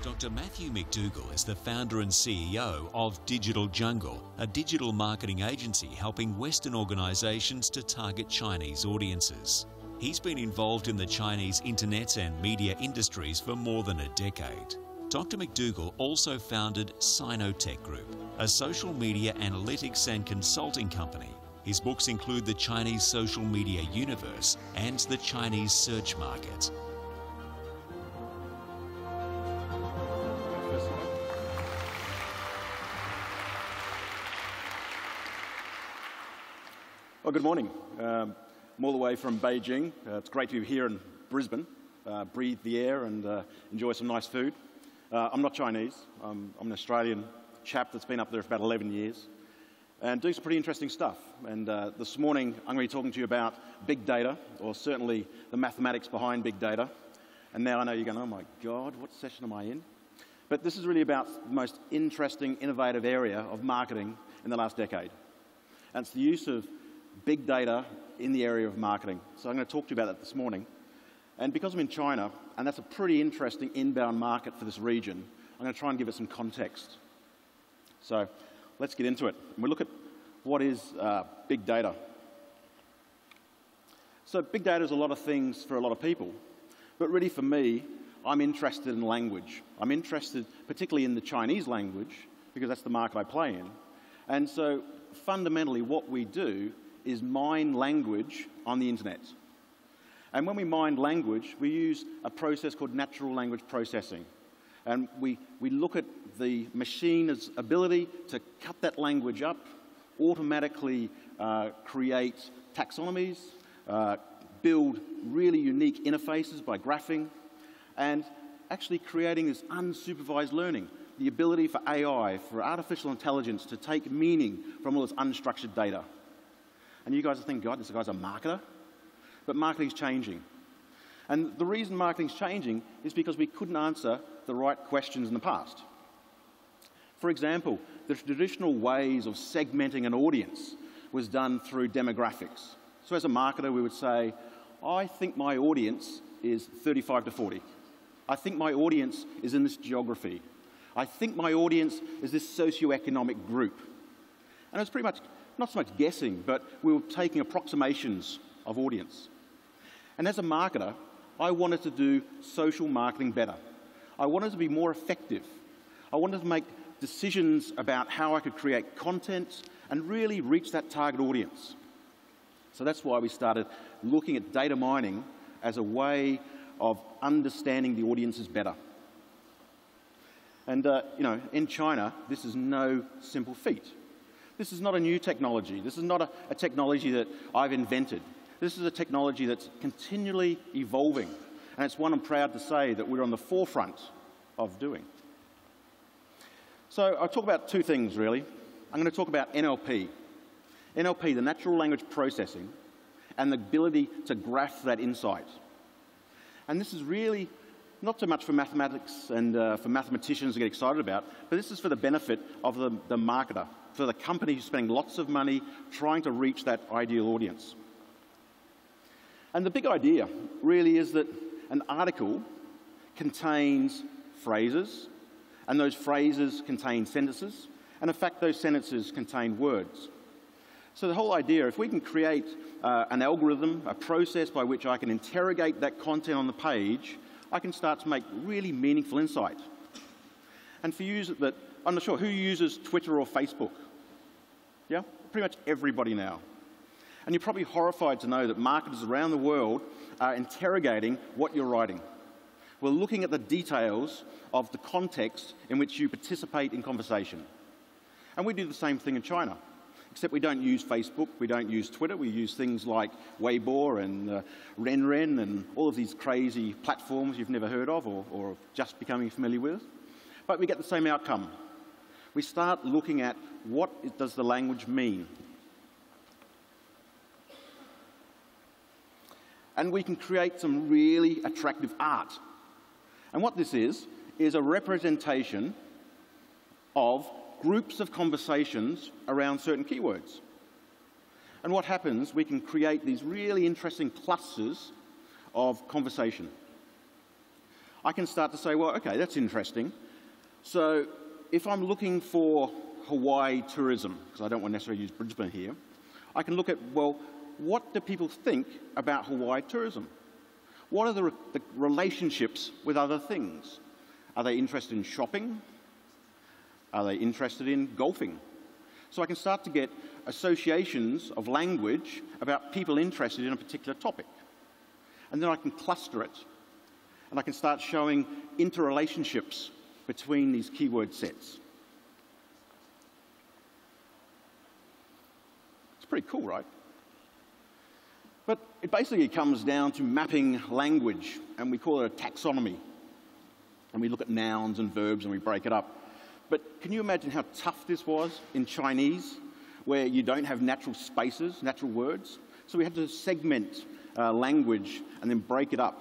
Dr. Mathew McDougall is the founder and CEO of Digital Jungle, a digital marketing agency helping Western organisations to target Chinese audiences. He's been involved in the Chinese internet and media industries for more than a decade. Dr. McDougall also founded Sinotech Group, a social media analytics and consulting company. His books include The Chinese Social Media Universe and The Chinese Search Market. Well, good morning. I'm all the way from Beijing. It's great to be here in Brisbane, breathe the air and enjoy some nice food. I'm not Chinese. I'm an Australian chap that's been up there for about 11 years and doing some pretty interesting stuff. And this morning I'm going to be talking to you about big data, or certainly the mathematics behind big data. And now I know you're going, oh my God, what session am I in? But this is really about the most interesting, innovative area of marketing in the last decade. And it's the use of big data in the area of marketing. So I'm going to talk to you about that this morning. And because I'm in China, and that's a pretty interesting inbound market for this region, I'm going to try and give it some context. So let's get into it. And we'll look at what is big data. So big data is a lot of things for a lot of people. But really for me, I'm interested in language. I'm interested particularly in the Chinese language, because that's the market I play in. And so fundamentally what we do is mine language on the internet. And when we mine language, we use a process called natural language processing. And we look at the machine's ability to cut that language up, automatically create taxonomies, build really unique interfaces by graphing, and actually creating this unsupervised learning, the ability for AI, for artificial intelligence to take meaning from all this unstructured data. And you guys are thinking, God, this guy's a marketer? But marketing's changing. And the reason marketing's changing is because we couldn't answer the right questions in the past. For example, the traditional ways of segmenting an audience was done through demographics. So as a marketer, we would say, I think my audience is 35 to 40. I think my audience is in this geography. I think my audience is this socioeconomic group. And it's pretty much not so much guessing, but we were taking approximations of audience. And as a marketer, I wanted to do social marketing better. I wanted to be more effective. I wanted to make decisions about how I could create content and really reach that target audience. So that's why we started looking at data mining as a way of understanding the audiences better. And in China, this is no simple feat. This is not a new technology. This is not a technology that I've invented. This is a technology that's continually evolving, and it's one I'm proud to say that we're on the forefront of doing. So I'll talk about two things, really. I'm going to talk about NLP. NLP, the natural language processing, and the ability to graph that insight. And this is really not so much for mathematics and for mathematicians to get excited about, but this is for the benefit of the marketer, for the company who's spending lots of money trying to reach that ideal audience. And the big idea really is that an article contains phrases, and those phrases contain sentences, and in fact those sentences contain words. So the whole idea, if we can create an algorithm, a process by which I can interrogate that content on the page, I can start to make really meaningful insight. And for users that, I'm not sure, who uses Twitter or Facebook? Yeah? Pretty much everybody now. And you're probably horrified to know that marketers around the world are interrogating what you're writing. We're looking at the details of the context in which you participate in conversation. And we do the same thing in China, except we don't use Facebook, we don't use Twitter, we use things like Weibo and Renren and all of these crazy platforms you've never heard of or just becoming familiar with. But we get the same outcome. We start looking at what does the language mean. And we can create some really attractive art. And what this is a representation of groups of conversations around certain keywords. And what happens, we can create these really interesting clusters of conversation. I can start to say, well, okay, that's interesting. So if I'm looking for Hawaii tourism, because I don't want to necessarily use Brisbane here, I can look at, well, what do people think about Hawaii tourism? What are the relationships with other things? Are they interested in shopping? Are they interested in golfing? So I can start to get associations of language about people interested in a particular topic. And then I can cluster it. And I can start showing interrelationships between these keyword sets. It's pretty cool, right? But it basically comes down to mapping language, and we call it a taxonomy. And we look at nouns and verbs and we break it up. But can you imagine how tough this was in Chinese, where you don't have natural spaces, natural words? So we had to segment language and then break it up.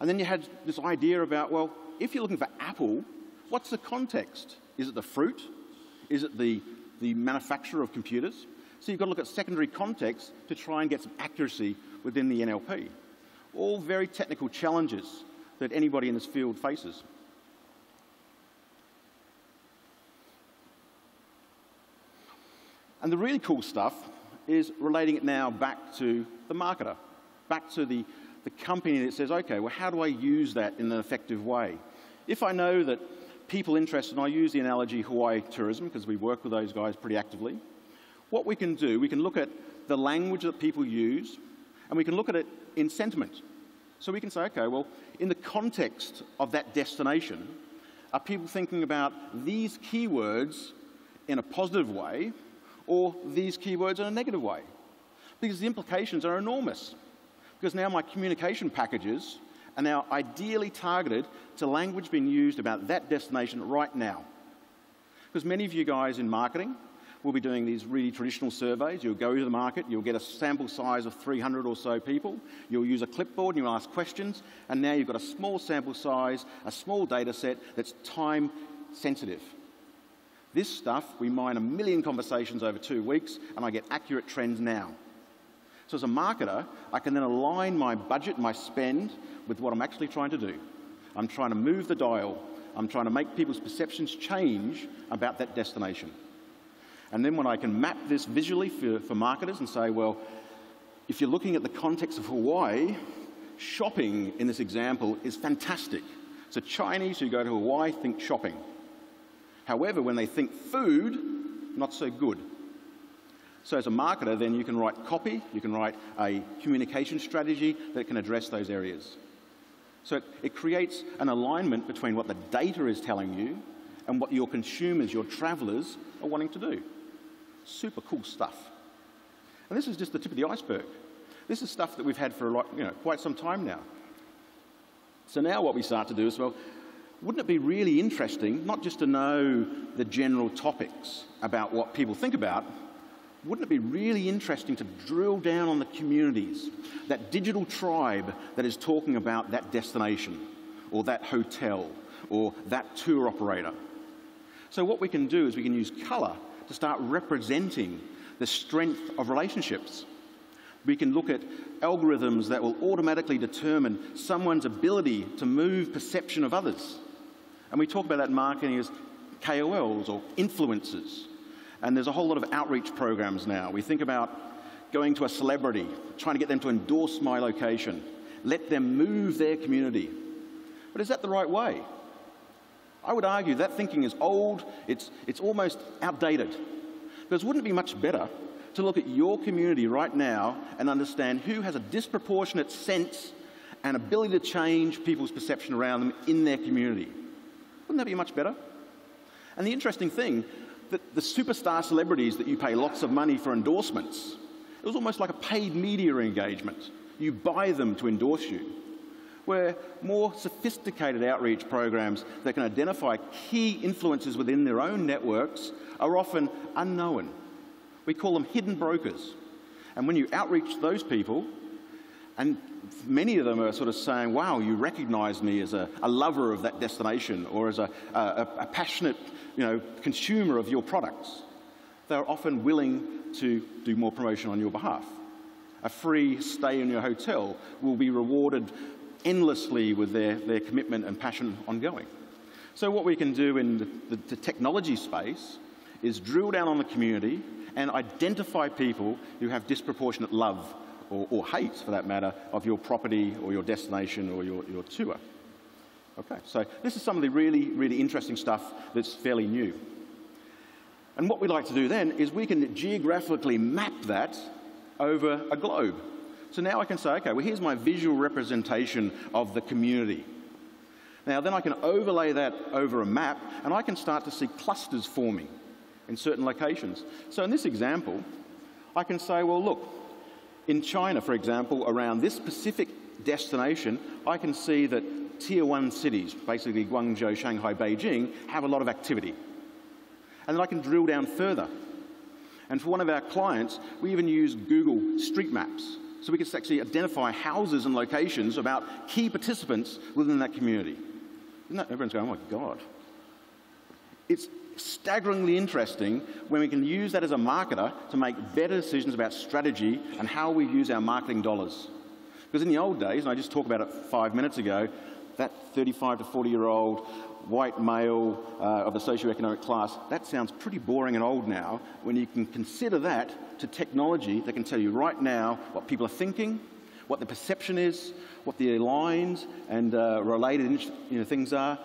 And then you had this idea about, well, if you're looking for apple, what's the context? Is it the fruit? Is it the manufacturer of computers? So you've got to look at secondary context to try and get some accuracy within the NLP. All very technical challenges that anybody in this field faces. And the really cool stuff is relating it now back to the marketer, back to the company that says, okay, well, how do I use that in an effective way? If I know that people interested, and I use the analogy Hawaii tourism because we work with those guys pretty actively, what we can do, we can look at the language that people use, and we can look at it in sentiment. So we can say, okay, well, in the context of that destination, are people thinking about these keywords in a positive way or these keywords in a negative way? Because the implications are enormous. Because now my communication packages are now ideally targeted to language being used about that destination right now. Because many of you guys in marketing will be doing these really traditional surveys. You'll go to the market, you'll get a sample size of 300 or so people, you'll use a clipboard and you'll ask questions, and now you've got a small sample size, a small data set that's time sensitive. This stuff, we mine 1 million conversations over 2 weeks, and I get accurate trends now. So as a marketer, I can then align my budget, my spend, with what I'm actually trying to do. I'm trying to move the dial. I'm trying to make people's perceptions change about that destination. And then when I can map this visually for marketers and say, well, if you're looking at the context of Hawaii, shopping in this example is fantastic. So Chinese who go to Hawaii think shopping. However, when they think food, not so good. So as a marketer, then you can write copy, you can write a communication strategy that can address those areas. So it creates an alignment between what the data is telling you and what your consumers, your travelers, are wanting to do. Super cool stuff. And this is just the tip of the iceberg. This is stuff that we've had for quite some time now. So now what we start to do is, well, wouldn't it be really interesting not just to know the general topics about what people think about, wouldn't it be really interesting to drill down on the communities, that digital tribe that is talking about that destination, or that hotel, or that tour operator? So what we can do is we can use colour to start representing the strength of relationships. We can look at algorithms that will automatically determine someone's ability to move perception of others. And we talk about that in marketing as KOLs or influencers. And there's a whole lot of outreach programs now. We think about going to a celebrity, trying to get them to endorse my location, let them move their community. But is that the right way? I would argue that thinking is old, it's almost outdated. Because wouldn't it be much better to look at your community right now and understand who has a disproportionate sense and ability to change people's perception around them in their community? Wouldn't that be much better? And the interesting thing, that the superstar celebrities that you pay lots of money for endorsements, it was almost like a paid media engagement. You buy them to endorse you. Where more sophisticated outreach programs that can identify key influencers within their own networks are often unknown. We call them hidden brokers. And when you outreach those people, and many of them are sort of saying, wow, you recognize me as a lover of that destination or as a passionate consumer of your products, they're often willing to do more promotion on your behalf. A free stay in your hotel will be rewarded endlessly with their commitment and passion ongoing. So what we can do in the technology space is drill down on the community and identify people who have disproportionate love or hate, for that matter, of your property or your destination or your tour. Okay, so this is some of the really, really interesting stuff that's fairly new. And what we like to do then is we can geographically map that over a globe. So now I can say, okay, well, here's my visual representation of the community. Now then I can overlay that over a map and I can start to see clusters forming in certain locations. So in this example, I can say, well, look, in China, for example, around this specific destination, I can see that Tier 1 cities, basically Guangzhou, Shanghai, Beijing, have a lot of activity. And then I can drill down further. And for one of our clients, we even use Google Street Maps. So we can actually identify houses and locations about key participants within that community. Everyone's going, oh my God. It's staggeringly interesting when we can use that as a marketer to make better decisions about strategy and how we use our marketing dollars. Because in the old days, and I just talked about it 5 minutes ago, that 35 to 40-year-old white male of the socioeconomic class, that sounds pretty boring and old now when you can consider that to technology that can tell you right now what people are thinking, what the perception is, what the aligned and related things are.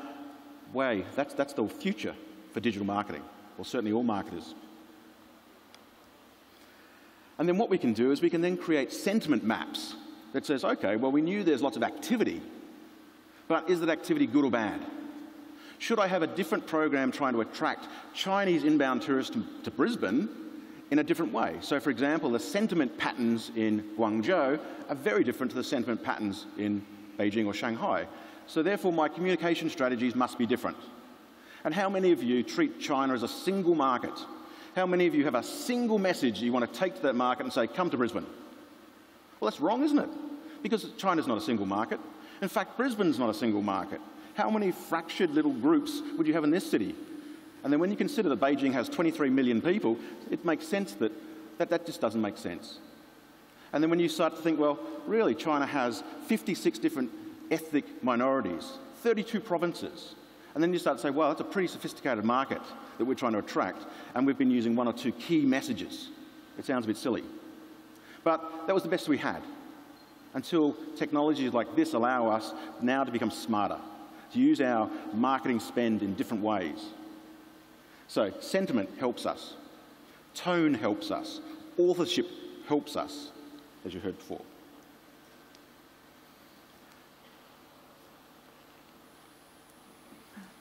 Way, that's the future for digital marketing, or certainly all marketers. And then what we can do is we can then create sentiment maps that says, okay, well, we knew there's lots of activity, but is that activity good or bad? Should I have a different program trying to attract Chinese inbound tourists to Brisbane in a different way? So, for example, the sentiment patterns in Guangzhou are very different to the sentiment patterns in Beijing or Shanghai. So, therefore, my communication strategies must be different. And how many of you treat China as a single market? How many of you have a single message you want to take to that market and say, come to Brisbane? Well, that's wrong, isn't it? Because China's not a single market. In fact, Brisbane's not a single market. How many fractured little groups would you have in this city? And then when you consider that Beijing has 23 million people, it makes sense that just doesn't make sense. And then when you start to think, well, really, China has 56 different ethnic minorities, 32 provinces. And then you start to say, well, that's a pretty sophisticated market that we're trying to attract, and we've been using one or two key messages. It sounds a bit silly. But that was the best we had, until technologies like this allow us now to become smarter, to use our marketing spend in different ways. So sentiment helps us, tone helps us, authorship helps us, as you heard before.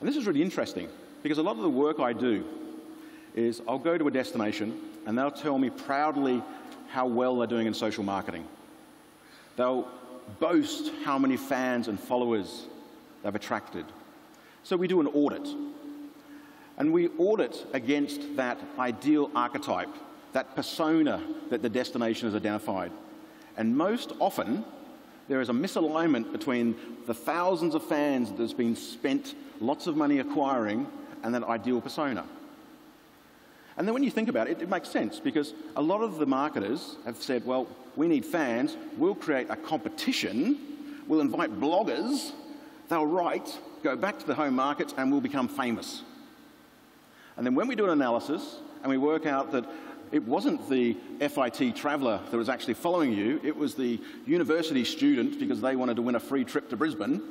And this is really interesting, because a lot of the work I do is I'll go to a destination and they'll tell me proudly how well they're doing in social marketing. They'll boast how many fans and followers they've attracted. So we do an audit. And we audit against that ideal archetype, that persona that the destination has identified. And most often, there is a misalignment between the thousands of fans that has been spent lots of money acquiring and that ideal persona. And then when you think about it, it makes sense, because a lot of the marketers have said, well, we need fans, we'll create a competition, we'll invite bloggers, they'll write, go back to the home markets, and we'll become famous. And then when we do an analysis and we work out that it wasn't the FIT traveller that was actually following you, it was the university student because they wanted to win a free trip to Brisbane,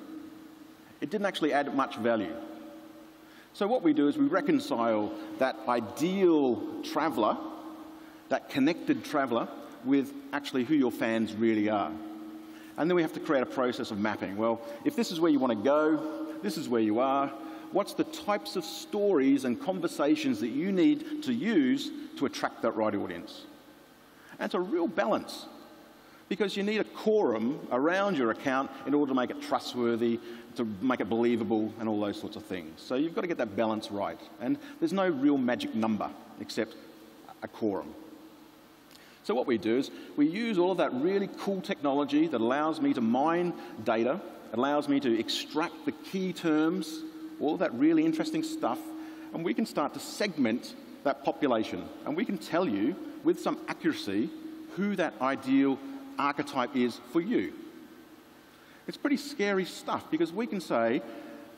it didn't actually add much value. So what we do is we reconcile that ideal traveller, that connected traveller, with actually who your fans really are. And then we have to create a process of mapping. Well, if this is where you want to go, this is where you are, what's the types of stories and conversations that you need to use to attract that right audience? And it's a real balance, because you need a quorum around your account in order to make it trustworthy, to make it believable, and all those sorts of things. So you've got to get that balance right. And there's no real magic number except a quorum. So what we do is we use all of that really cool technology that allows me to mine data, allows me to extract the key terms, all of that really interesting stuff, and we can start to segment that population. And we can tell you with some accuracy who that ideal archetype is for you. It's pretty scary stuff, because we can say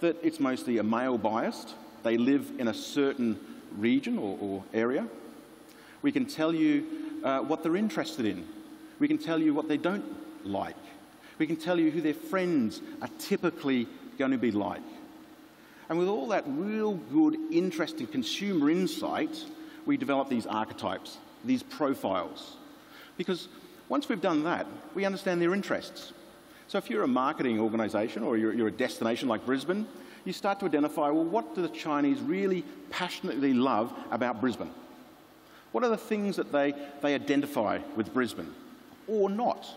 that it's mostly a male biased. They live in a certain region or area. We can tell you what they're interested in. We can tell you what they don't like. We can tell you who their friends are typically going to be like. And with all that real good, interesting consumer insight, we develop these archetypes, these profiles. Because once we've done that, we understand their interests. So if you're a marketing organisation or you're a destination like Brisbane, you start to identify, well, what do the Chinese really passionately love about Brisbane? What are the things that they identify with Brisbane, or not?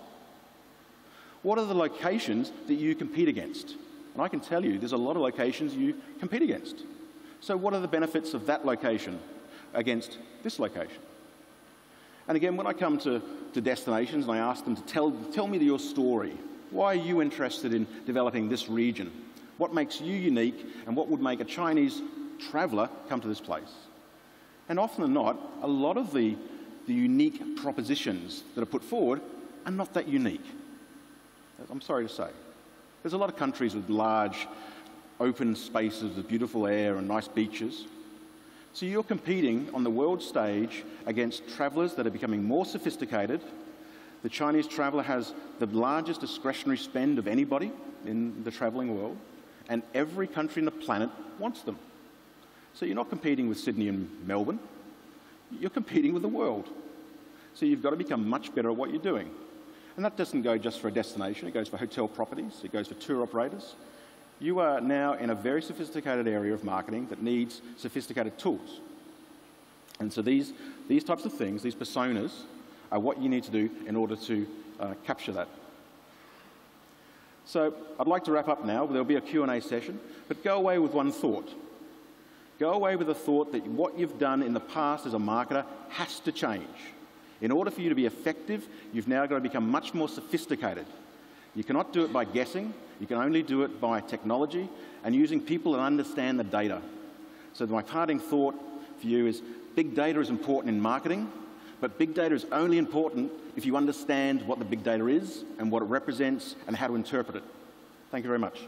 What are the locations that you compete against? And I can tell you there's a lot of locations you compete against. So what are the benefits of that location against this location? And again, when I come to destinations and I ask them to tell me your story, why are you interested in developing this region? What makes you unique, and what would make a Chinese traveller come to this place? And often than not, a lot of the unique propositions that are put forward are not that unique. I'm sorry to say. There's a lot of countries with large open spaces with beautiful air and nice beaches. So you're competing on the world stage against travellers that are becoming more sophisticated. The Chinese traveller has the largest discretionary spend of anybody in the travelling world, and every country on the planet wants them. So you're not competing with Sydney and Melbourne, you're competing with the world. So you've got to become much better at what you're doing. And that doesn't go just for a destination, it goes for hotel properties, it goes for tour operators. You are now in a very sophisticated area of marketing that needs sophisticated tools. And so these types of things, these personas, are what you need to do in order to capture that. So I'd like to wrap up now. There'll be a Q&A session, but go away with one thought. Go away with the thought that what you've done in the past as a marketer has to change. In order for you to be effective, you've now got to become much more sophisticated. You cannot do it by guessing. You can only do it by technology and using people that understand the data. So my parting thought for you is big data is important in marketing, but big data is only important if you understand what the big data is and what it represents and how to interpret it. Thank you very much.